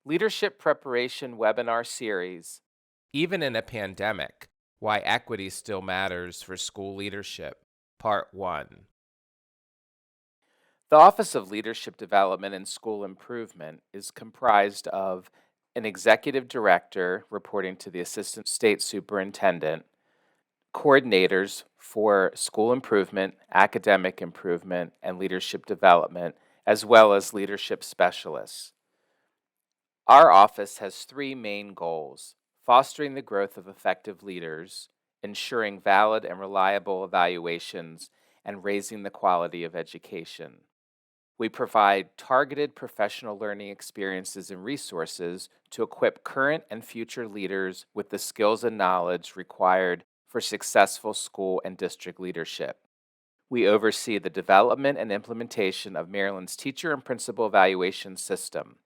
Leadership Preparation Webinar Series. Even in a pandemic, Why Equity Still Matters for School Leadership, Part 1. The Office of Leadership Development and School Improvement is comprised of an executive director reporting to the assistant state superintendent, coordinators for school improvement, academic improvement, and leadership development, as well as leadership specialists. Our office has three main goals: fostering the growth of effective leaders, ensuring valid and reliable evaluations, and raising the quality of education. We provide targeted professional learning experiences and resources to equip current and future leaders with the skills and knowledge required for successful school and district leadership. We oversee the development and implementation of Maryland's teacher and principal evaluation system.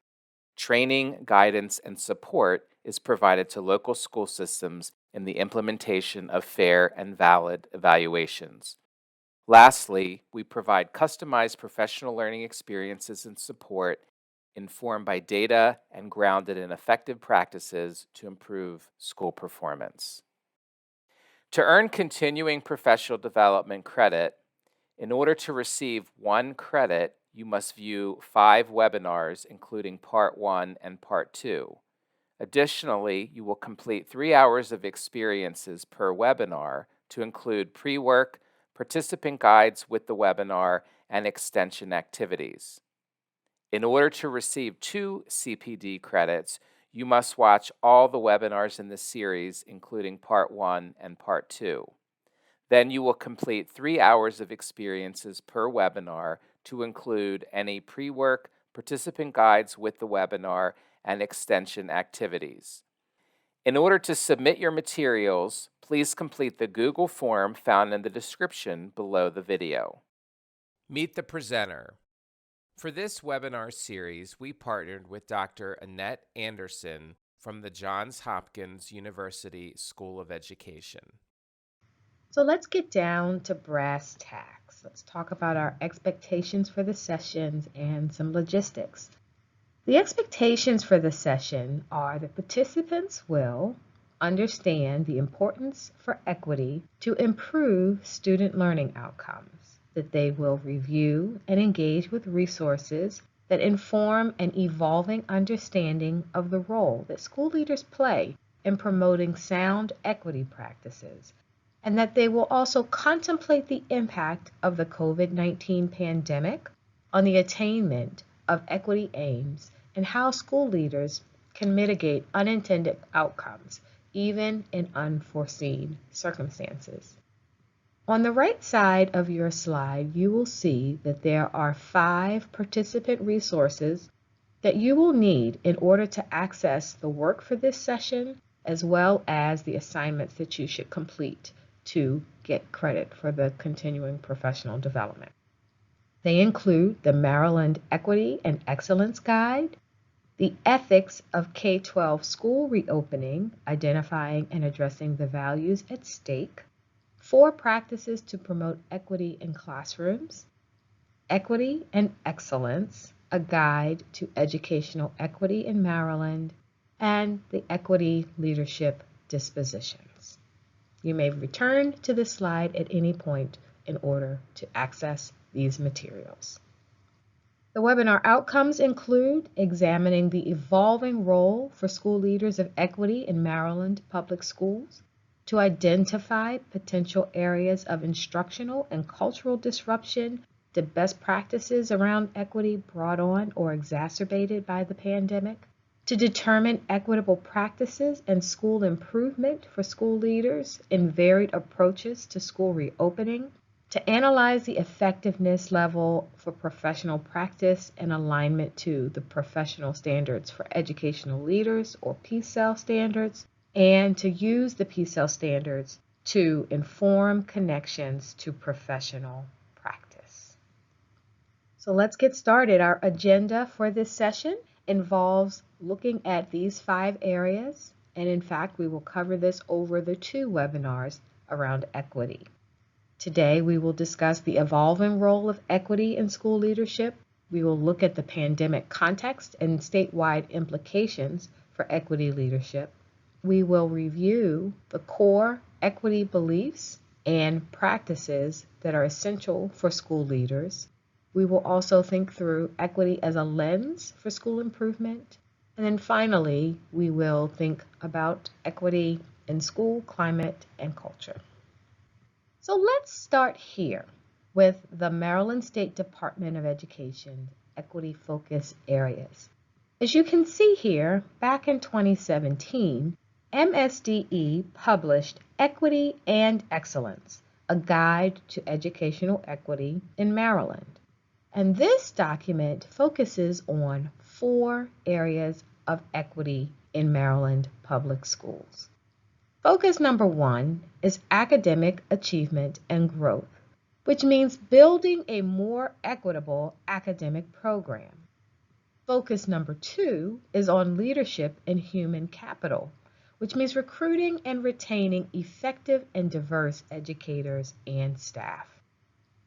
Training, guidance, and support is provided to local school systems in the implementation of fair and valid evaluations. Lastly, we provide customized professional learning experiences and support informed by data and grounded in effective practices to improve school performance. To earn continuing professional development credit, in order to receive 1 credit, you must view 5 webinars, including Part 1 and Part 2. Additionally, you will complete 3 hours of experiences per webinar to include pre-work, participant guides with the webinar, and extension activities. In order to receive 2 CPD credits, you must watch all the webinars in the series, including Part 1 and Part 2. Then you will complete 3 hours of experiences per webinar to include any pre-work, participant guides with the webinar, and extension activities. In order to submit your materials, please complete the Google form found in the description below the video. Meet the presenter. For this webinar series, we partnered with Dr. Annette Anderson from the Johns Hopkins University School of Education. So let's get down to brass tacks. Let's talk about our expectations for the sessions and some logistics. The expectations for the session are that participants will understand the importance for equity to improve student learning outcomes, that they will review and engage with resources that inform an evolving understanding of the role that school leaders play in promoting sound equity practices, and that they will also contemplate the impact of the COVID-19 pandemic on the attainment of equity aims and how school leaders can mitigate unintended outcomes, even in unforeseen circumstances. On the right side of your slide, you will see that there are 5 participant resources that you will need in order to access the work for this session, as well as the assignments that you should complete to get credit for the continuing professional development. They include the Maryland Equity and Excellence Guide, the Ethics of K-12 School Reopening, Identifying and Addressing the Values at Stake, 4 Practices to Promote Equity in Classrooms, Equity and Excellence, a Guide to Educational Equity in Maryland, and the Equity Leadership Dispositions. You may return to this slide at any point in order to access these materials. The webinar outcomes include examining the evolving role for school leaders of equity in Maryland public schools, to identify potential areas of instructional and cultural disruption to best practices around equity brought on or exacerbated by the pandemic, to determine equitable practices and school improvement for school leaders in varied approaches to school reopening, to analyze the effectiveness level for professional practice in alignment to the Professional Standards for Educational Leaders, or PSEL standards, and to use the PSEL standards to inform connections to professional practice. So let's get started. Our agenda for this session involves looking at these 5 areas, and in fact, we will cover this over the 2 webinars around equity. Today, we will discuss the evolving role of equity in school leadership, We will look at the pandemic context and statewide implications for equity leadership. We will review the core equity beliefs and practices that are essential for school leaders. We will also think through equity as a lens for school improvement. And then finally, we will think about equity in school, climate, and culture. So let's start here with the Maryland State Department of Education equity focus areas. As you can see here, back in 2017, MSDE published Equity and Excellence, a guide to educational equity in Maryland. And this document focuses on 4 areas of equity in Maryland public schools. Focus number 1 is academic achievement and growth, which means building a more equitable academic program. Focus number 2 is on leadership and human capital, which means recruiting and retaining effective and diverse educators and staff.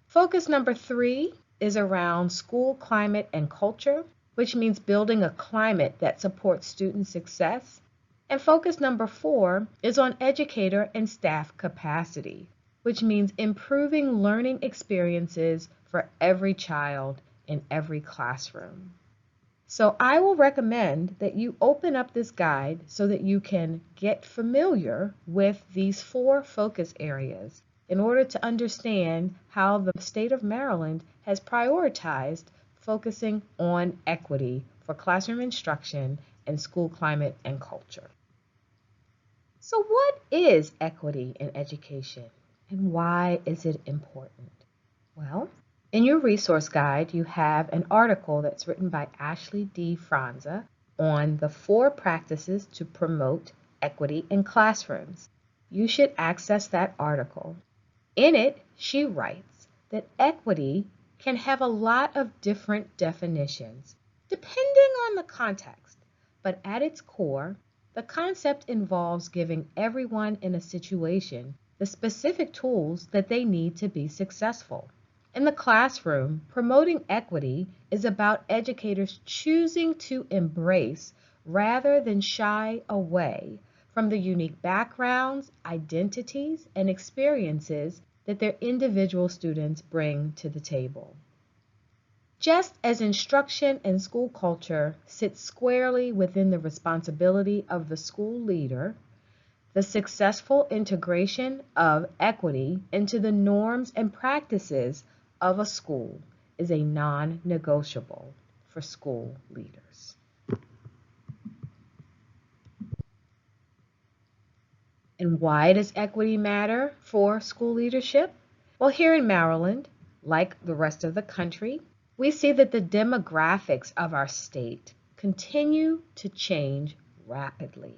Focus number 3 is around school climate and culture, which means building a climate that supports student success. And focus number 4 is on educator and staff capacity, which means improving learning experiences for every child in every classroom. So I will recommend that you open up this guide so that you can get familiar with these 4 focus areas in order to understand how the state of Maryland has prioritized focusing on equity for classroom instruction and school climate and culture. So what is equity in education and why is it important? Well, in your resource guide, you have an article that's written by Ashley D. Franza on the 4 practices to promote equity in classrooms. You should access that article. In it, she writes that equity can have a lot of different definitions depending on the context, but at its core, the concept involves giving everyone in a situation the specific tools that they need to be successful. In the classroom, promoting equity is about educators choosing to embrace rather than shy away from the unique backgrounds, identities, and experiences that their individual students bring to the table. Just as instruction and school culture sits squarely within the responsibility of the school leader, the successful integration of equity into the norms and practices of a school is a non-negotiable for school leaders. And why does equity matter for school leadership? Well, here in Maryland, like the rest of the country, we see that the demographics of our state continue to change rapidly.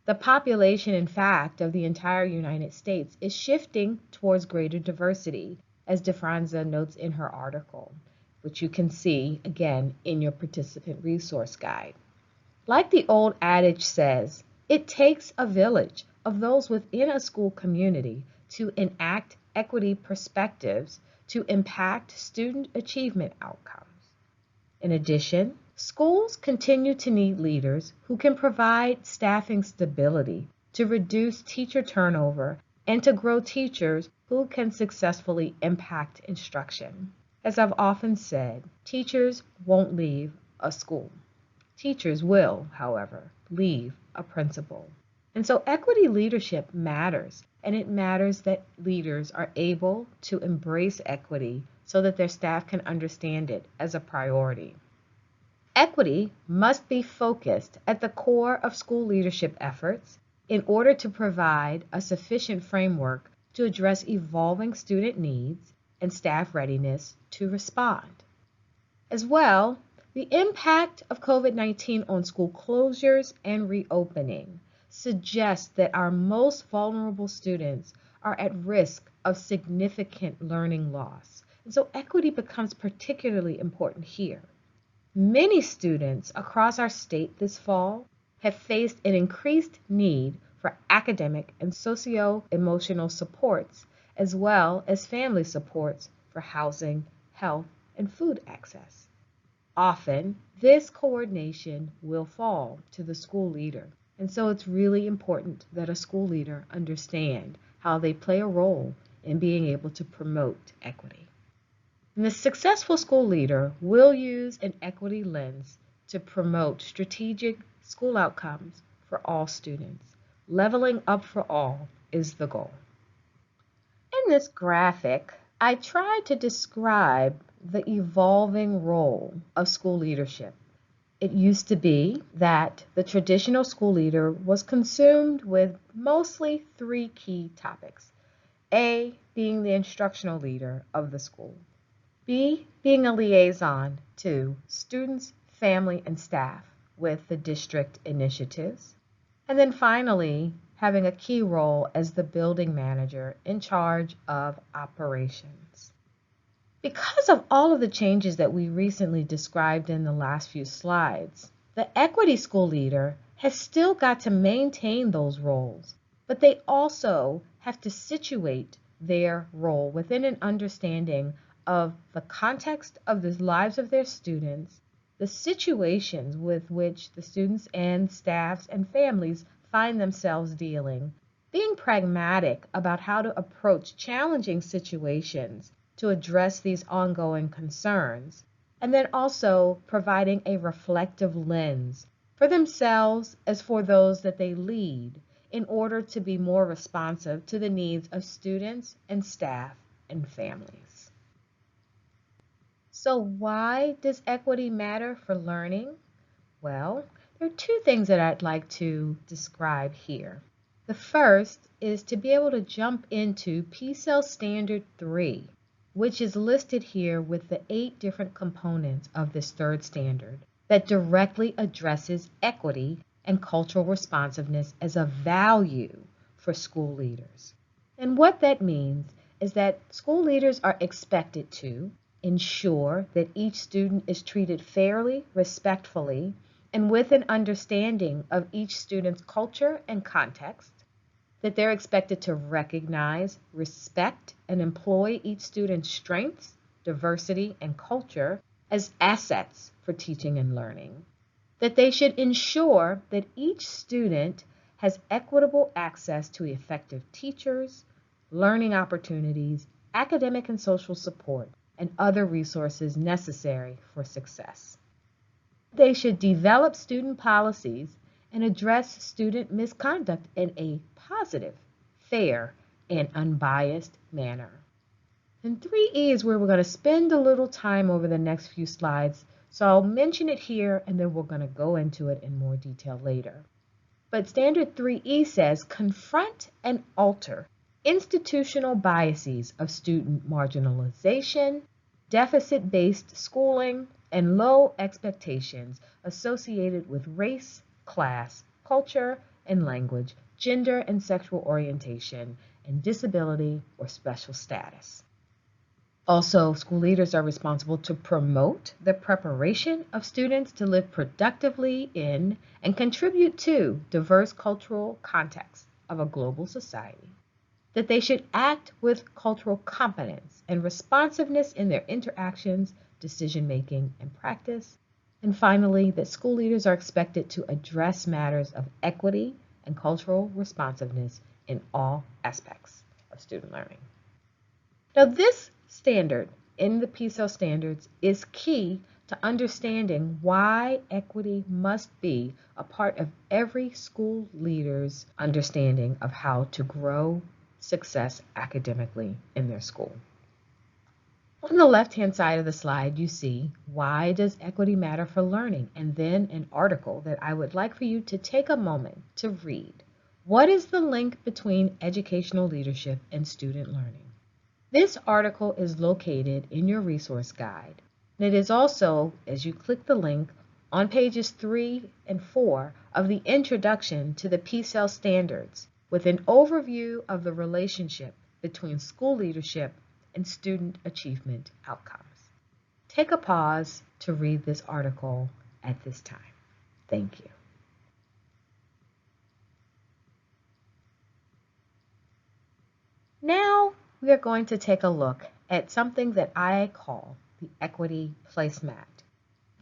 The population, in fact, of the entire United States is shifting towards greater diversity, as DeFranza notes in her article, which you can see again in your participant resource guide. Like the old adage says, it takes a village of those within a school community to enact equity perspectives to impact student achievement outcomes. In addition, schools continue to need leaders who can provide staffing stability to reduce teacher turnover and to grow teachers who can successfully impact instruction. As I've often said, teachers won't leave a school. Teachers will, however, leave a principal. And so equity leadership matters, and it matters that leaders are able to embrace equity so that their staff can understand it as a priority. Equity must be focused at the core of school leadership efforts in order to provide a sufficient framework to address evolving student needs and staff readiness to respond. As well, the impact of COVID-19 on school closures and reopening suggests that our most vulnerable students are at risk of significant learning loss. And so equity becomes particularly important here. Many students across our state this fall have faced an increased need for academic and socio-emotional supports, as well as family supports for housing, health, and food access. Often, this coordination will fall to the school leader, and so it's really important that a school leader understand how they play a role in being able to promote equity. And the successful school leader will use an equity lens to promote strategic school outcomes for all students. Leveling up for all is the goal. In this graphic, I tried to describe the evolving role of school leadership. It used to be that the traditional school leader was consumed with mostly three key topics. A, being the instructional leader of the school. B, being a liaison to students, family, and staff with the district initiatives. And then finally, having a key role as the building manager in charge of operations. Because of all of the changes that we recently described in the last few slides, the equity school leader has still got to maintain those roles, but they also have to situate their role within an understanding of the context of the lives of their students, the situations with which the students and staffs and families find themselves dealing, being pragmatic about how to approach challenging situations to address these ongoing concerns, and then also providing a reflective lens for themselves as for those that they lead in order to be more responsive to the needs of students and staff and families. So why does equity matter for learning? Well, there are two things that I'd like to describe here. The first is to be able to jump into PCEL Standard 3, which is listed here with the 8 different components of this third standard that directly addresses equity and cultural responsiveness as a value for school leaders. And what that means is that school leaders are expected to ensure that each student is treated fairly, respectfully, and with an understanding of each student's culture and context, that they're expected to recognize, respect, and employ each student's strengths, diversity, and culture as assets for teaching and learning, that they should ensure that each student has equitable access to effective teachers, learning opportunities, academic and social support, and other resources necessary for success. They should develop student policies and address student misconduct in a positive, fair, and unbiased manner. And 3E is where we're going to spend a little time over the next few slides, so I'll mention it here and then we're going to go into it in more detail later. But Standard 3E says confront and alter institutional biases of student marginalization, deficit-based schooling, and low expectations associated with race, class, culture, and language, gender and sexual orientation, and disability or special status. Also, school leaders are responsible to promote the preparation of students to live productively in and contribute to diverse cultural contexts of a global society. That they should act with cultural competence and responsiveness in their interactions, decision-making, and practice. And finally, that school leaders are expected to address matters of equity and cultural responsiveness in all aspects of student learning. Now, this standard in the PCEL standards is key to understanding why equity must be a part of every school leader's understanding of how to grow success academically in their school. On the left-hand side of the slide, you see why does equity matter for learning, and then an article that I would like for you to take a moment to read. What is the link between educational leadership and student learning? This article is located in your resource guide, and it is also, as you click the link, on pages 3 and 4 of the introduction to the PCEL standards with an overview of the relationship between school leadership and student achievement outcomes. Take a pause to read this article at this time. Thank you. Now we are going to take a look at something that I call the equity placemat.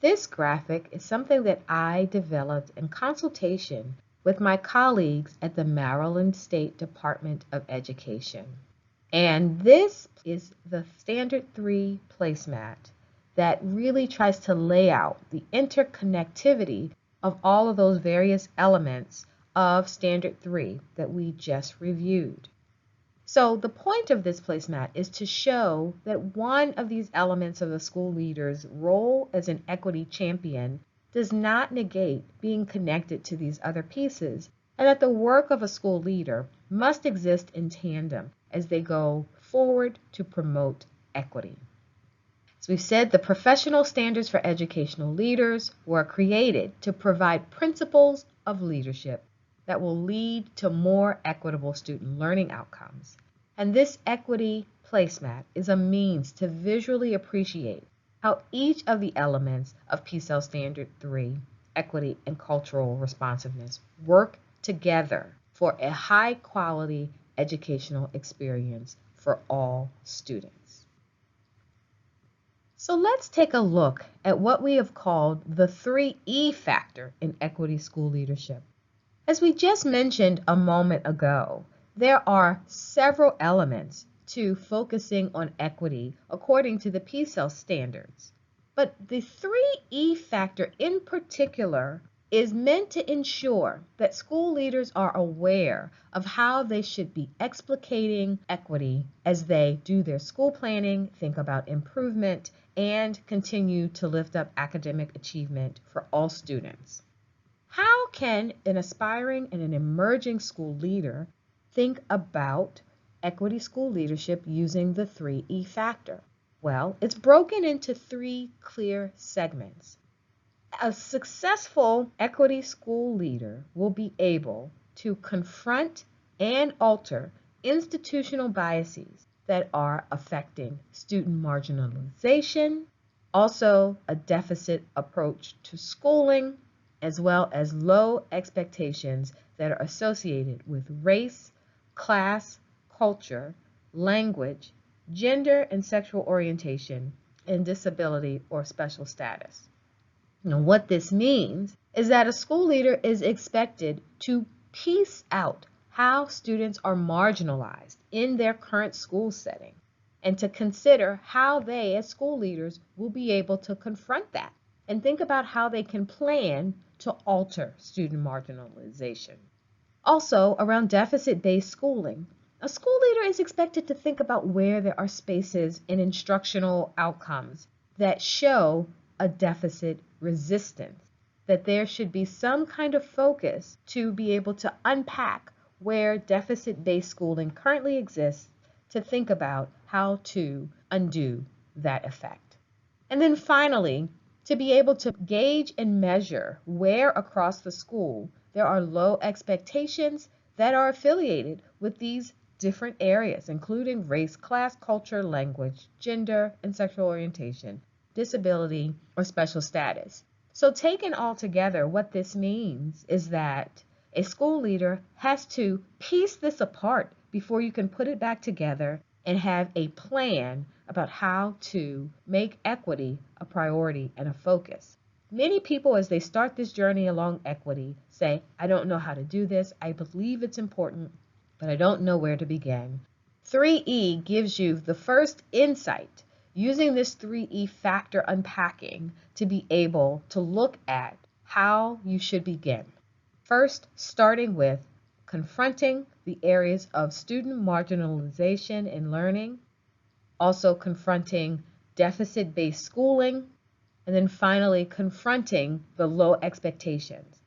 This graphic is something that I developed in consultation with my colleagues at the Maryland State Department of Education. And this is the Standard 3 placemat that really tries to lay out the interconnectivity of all of those various elements of Standard 3 that we just reviewed. So the point of this placemat is to show that one of these elements of the school leader's role as an equity champion does not negate being connected to these other pieces, and that the work of a school leader must exist in tandem as they go forward to promote equity. As we've said, the professional standards for educational leaders were created to provide principles of leadership that will lead to more equitable student learning outcomes. And this equity placemat is a means to visually appreciate how each of the elements of PSEL Standard 3, equity and cultural responsiveness, work together for a high quality educational experience for all students. So let's take a look at what we have called the 3E factor in equity school leadership. As we just mentioned a moment ago, there are several elements to focusing on equity according to the PSEL standards. But the 3E factor in particular is meant to ensure that school leaders are aware of how they should be explicating equity as they do their school planning, think about improvement, and continue to lift up academic achievement for all students. How can an aspiring and an emerging school leader think about equity school leadership using the 3E factor? Well, it's broken into 3 clear segments. A successful equity school leader will be able to confront and alter institutional biases that are affecting student marginalization, also a deficit approach to schooling, as well as low expectations that are associated with race, class, culture, language, gender and sexual orientation, and disability or special status. Now, what this means is that a school leader is expected to piece out how students are marginalized in their current school setting and to consider how they, as school leaders, will be able to confront that and think about how they can plan to alter student marginalization. Also, around deficit-based schooling, a school leader is expected to think about where there are spaces in instructional outcomes that show a deficit resistance, that there should be some kind of focus to be able to unpack where deficit-based schooling currently exists to think about how to undo that effect. And then finally, to be able to gauge and measure where across the school there are low expectations that are affiliated with these different areas, including race, class, culture, language, gender, and sexual orientation, disability, or special status. So taken all together, what this means is that a school leader has to piece this apart before you can put it back together and have a plan about how to make equity a priority and a focus. Many people, as they start this journey along equity, say, I don't know how to do this. I believe it's important, but I don't know where to begin. 3E gives you the first insight using this 3E factor unpacking to be able to look at how you should begin. First, starting with confronting the areas of student marginalization in learning, also confronting deficit-based schooling, and then finally confronting the low expectations.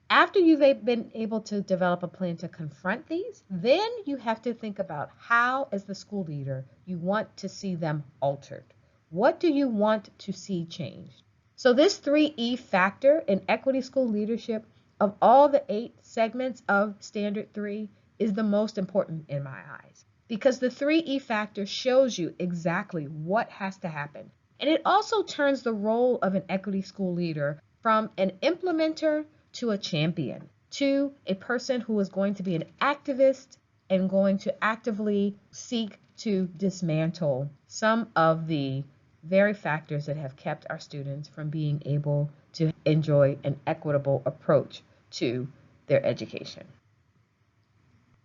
After you've been able to develop a plan to confront these, then you have to think about how, as the school leader, you want to see them altered. What do you want to see changed? So this 3E factor in equity school leadership, of all the 8 segments of Standard 3, is the most important in my eyes, because the 3E factor shows you exactly what has to happen. And it also turns the role of an equity school leader from an implementer to a champion, to a person who is going to be an activist and going to actively seek to dismantle some of the very factors that have kept our students from being able to enjoy an equitable approach to their education.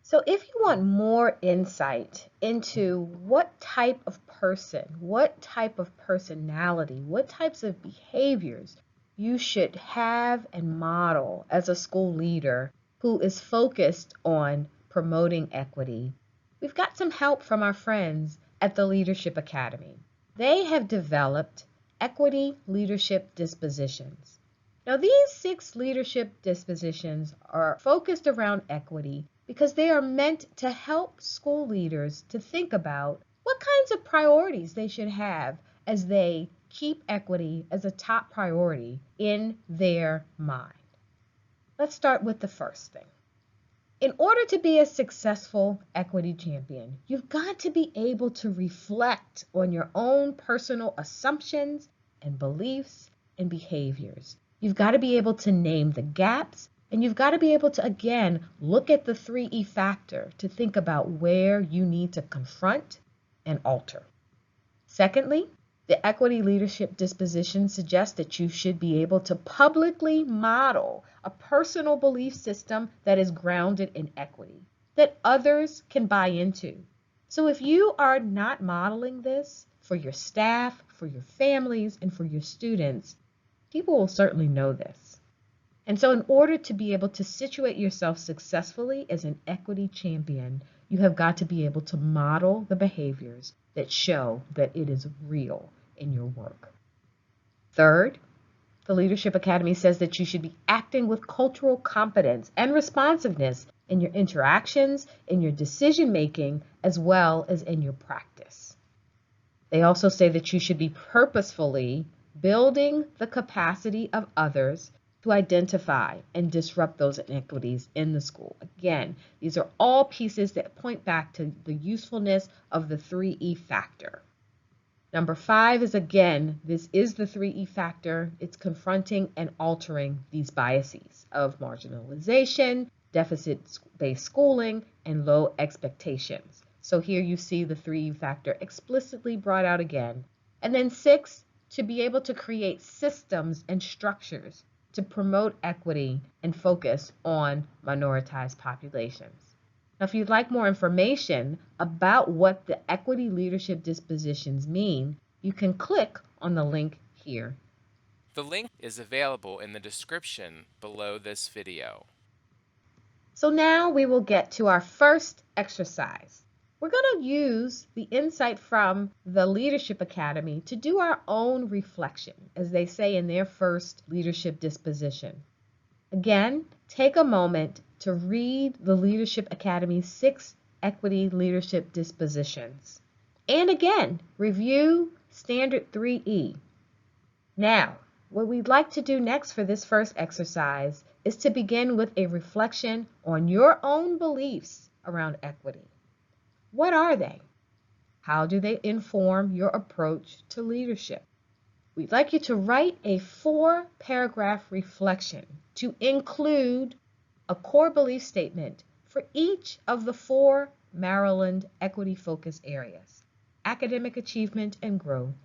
So if you want more insight into what type of person, what type of personality, what types of behaviors you should have and model as a school leader who is focused on promoting equity, we've got some help from our friends at the Leadership Academy. They have developed equity leadership dispositions. Now, these 6 leadership dispositions are focused around equity because they are meant to help school leaders to think about what kinds of priorities they should have as they keep equity as a top priority in their mind. Let's start with the first thing. In order to be a successful equity champion, you've got to be able to reflect on your own personal assumptions and beliefs and behaviors. You've got to be able to name the gaps, and you've got to be able to, again, look at the 3E factor to think about where you need to confront and alter. Secondly, the equity leadership disposition suggests that you should be able to publicly model a personal belief system that is grounded in equity, that others can buy into. So if you are not modeling this for your staff, for your families, and for your students, people will certainly know this. And so in order to be able to situate yourself successfully as an equity champion, you have got to be able to model the behaviors that show that it is real in your work. Third, the Leadership Academy says that you should be acting with cultural competence and responsiveness in your interactions, in your decision making, as well as in your practice. They also say that you should be purposefully building the capacity of others to identify and disrupt those inequities in the school. Again, these are all pieces that point back to the usefulness of the 3E factor. Number 5 is, again, this is the 3E factor. It's confronting and altering these biases of marginalization, deficit-based schooling, and low expectations. So here you see the 3E factor explicitly brought out again. And then 6, to be able to create systems and structures to promote equity and focus on minoritized populations. Now, if you'd like more information about what the equity leadership dispositions mean, you can click on the link here. The link is available in the description below this video. So now we will get to our first exercise. We're going to use the insight from the Leadership Academy to do our own reflection, as they say in their first leadership disposition. Again, take a moment to read the Leadership Academy's 6 equity leadership dispositions. And again, review Standard 3E. Now, what we'd like to do next for this first exercise is to begin with a reflection on your own beliefs around equity. What are they? How do they inform your approach to leadership? We'd like you to write a 4-paragraph reflection to include a core belief statement for each of the 4 Maryland equity focus areas: academic achievement and growth,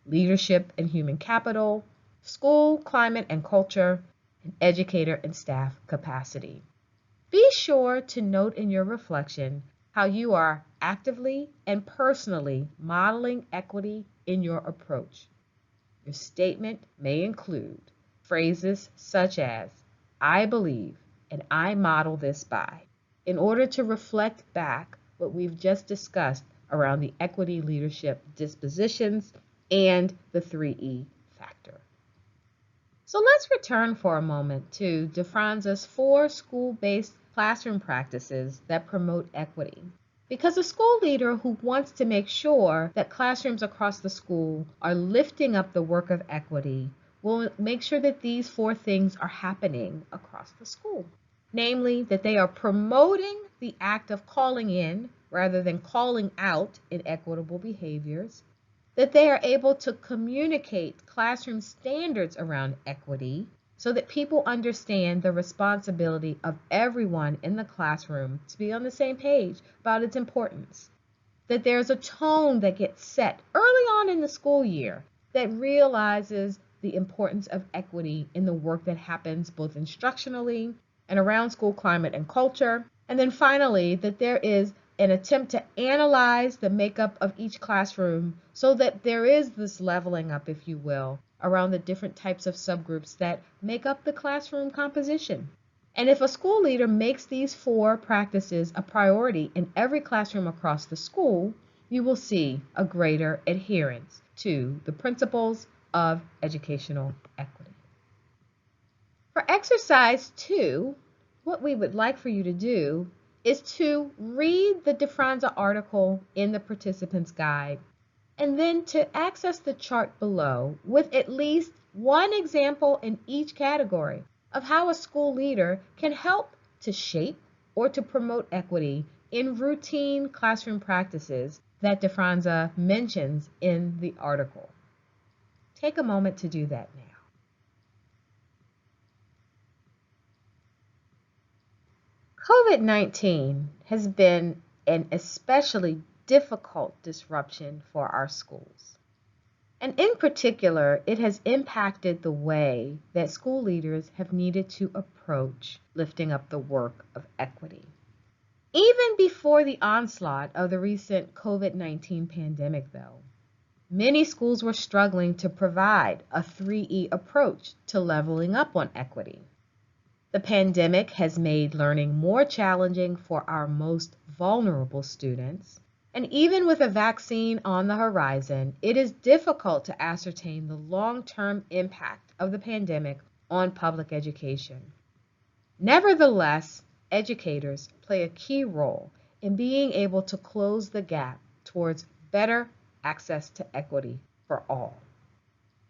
leadership and human capital, school, climate and culture, and educator and staff capacity. Be sure to note in your reflection how you are actively and personally modeling equity in your approach. Your statement may include phrases such as, "I believe," and "I model this by," in order to reflect back what we've just discussed around the equity leadership dispositions and the 3E factor. So let's return for a moment to DeFranza's 4 school-based classroom practices that promote equity. Because a school leader who wants to make sure that classrooms across the school are lifting up the work of equity will make sure that these 4 things are happening across the school. Namely, that they are promoting the act of calling in rather than calling out inequitable behaviors, that they are able to communicate classroom standards around equity so that people understand the responsibility of everyone in the classroom to be on the same page about its importance, that there's a tone that gets set early on in the school year that realizes the importance of equity in the work that happens both instructionally and around school climate and culture. And then finally, that there is an attempt to analyze the makeup of each classroom so that there is this leveling up, if you will, around the different types of subgroups that make up the classroom composition. And if a school leader makes these 4 practices a priority in every classroom across the school, you will see a greater adherence to the principles of educational equity. For exercise 2, what we would like for you to do is to read the DeFranza article in the participant's guide, and then to access the chart below with at least one example in each category of how a school leader can help to shape or to promote equity in routine classroom practices that DeFranza mentions in the article. Take a moment to do that now. COVID-19 has been an especially difficult disruption for our schools. And in particular, it has impacted the way that school leaders have needed to approach lifting up the work of equity. Even before the onslaught of the recent COVID-19 pandemic, though, many schools were struggling to provide a 3E approach to leveling up on equity. The pandemic has made learning more challenging for our most vulnerable students. And even with a vaccine on the horizon, it is difficult to ascertain the long-term impact of the pandemic on public education. Nevertheless, educators play a key role in being able to close the gap towards better access to equity for all.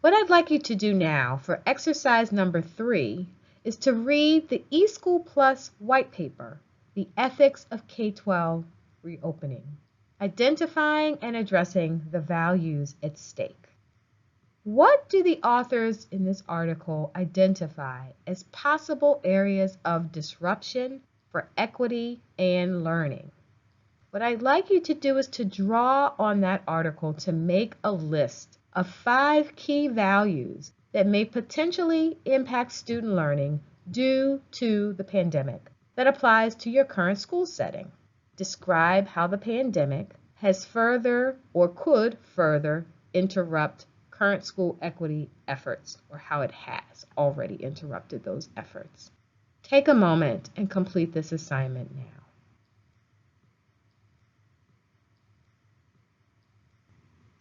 What I'd like you to do now for exercise number 3 is to read the eSchool Plus white paper, The Ethics of K-12 Reopening, identifying and addressing the values at stake. What do the authors in this article identify as possible areas of disruption for equity and learning? What I'd like you to do is to draw on that article to make a list of 5 key values that may potentially impact student learning due to the pandemic that applies to your current school setting. Describe how the pandemic has further or could further interrupt current school equity efforts, or how it has already interrupted those efforts. Take a moment and complete this assignment now.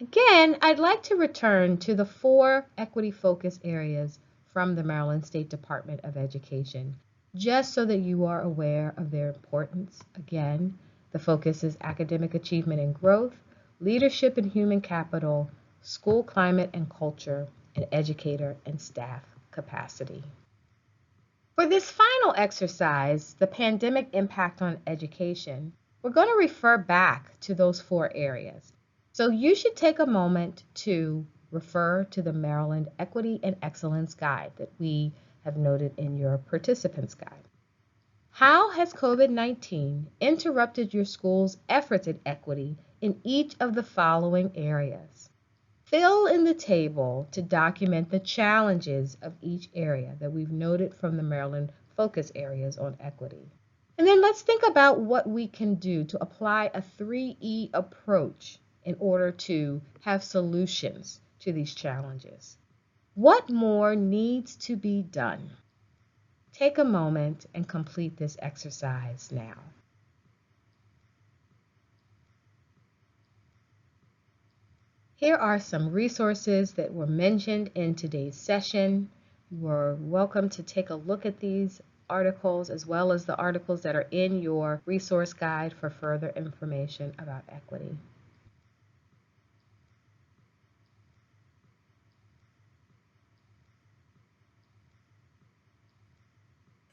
Again, I'd like to return to the 4 equity focus areas from the Maryland State Department of Education, just so that you are aware of their importance. Again, the focus is academic achievement and growth, leadership and human capital, school climate and culture, and educator and staff capacity. For this final exercise, the pandemic impact on education, we're going to refer back to those 4 areas. So you should take a moment to refer to the Maryland Equity and Excellence Guide that we have noted in your participants guide. How has COVID-19 interrupted your school's efforts at equity in each of the following areas? Fill in the table to document the challenges of each area that we've noted from the Maryland focus areas on equity. And then let's think about what we can do to apply a 3E approach in order to have solutions to these challenges. What more needs to be done? Take a moment and complete this exercise now. Here are some resources that were mentioned in today's session. You are welcome to take a look at these articles as well as the articles that are in your resource guide for further information about equity.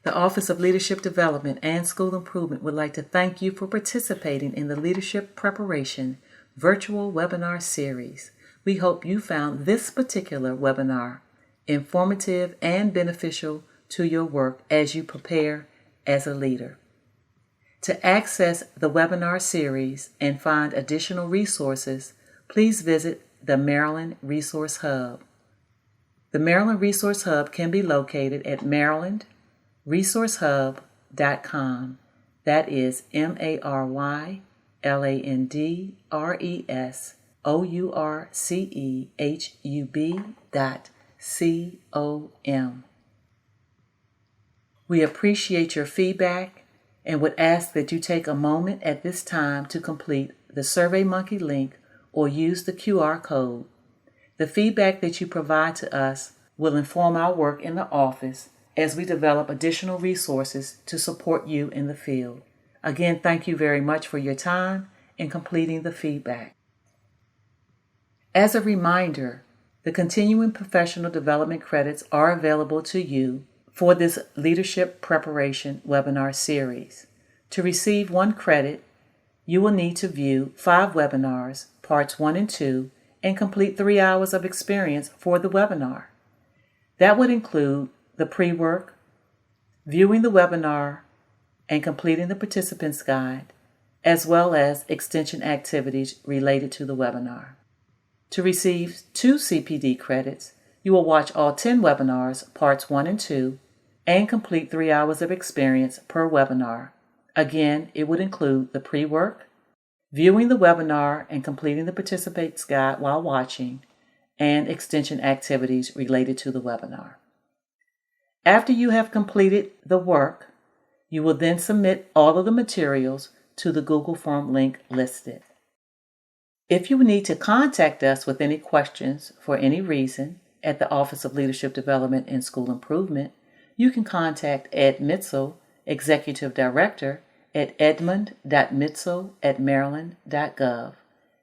The Office of Leadership Development and School Improvement would like to thank you for participating in the Leadership Preparation virtual webinar series. We hope you found this particular webinar informative and beneficial to your work as you prepare as a leader. To access the webinar series and find additional resources, please visit the Maryland Resource Hub. The Maryland Resource Hub can be located at marylandresourcehub.com. That is MarylandResourcehub.com. We appreciate your feedback and would ask that you take a moment at this time to complete the SurveyMonkey link or use the QR code. The feedback that you provide to us will inform our work in the office as we develop additional resources to support you in the field. Again, thank you very much for your time in completing the feedback. As a reminder, the continuing professional development credits are available to you for this leadership preparation webinar series. To receive 1 credit, you will need to view 5 webinars, parts 1 and 2, and complete 3 hours of experience for the webinar. That would include the pre-work, viewing the webinar, and completing the participant's guide, as well as extension activities related to the webinar. To receive 2 CPD credits, you will watch all 10 webinars, parts 1 and 2, and complete 3 hours of experience per webinar. Again, it would include the pre-work, viewing the webinar and completing the participant's guide while watching, and extension activities related to the webinar. After you have completed the work, you will then submit all of the materials to the Google Form link listed. If you need to contact us with any questions for any reason at the Office of Leadership Development and School Improvement, you can contact Ed Mitzel, Executive Director, at edmund.mitzel@maryland.gov.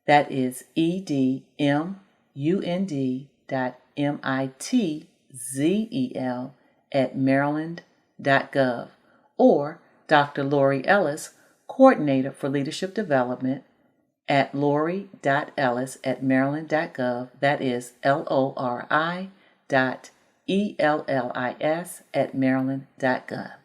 That is edmund.mitzel@maryland.gov, or Dr. Lori Ellis, Coordinator for Leadership Development, at lori.ellis@maryland.gov. That is lori.ellis@maryland.gov.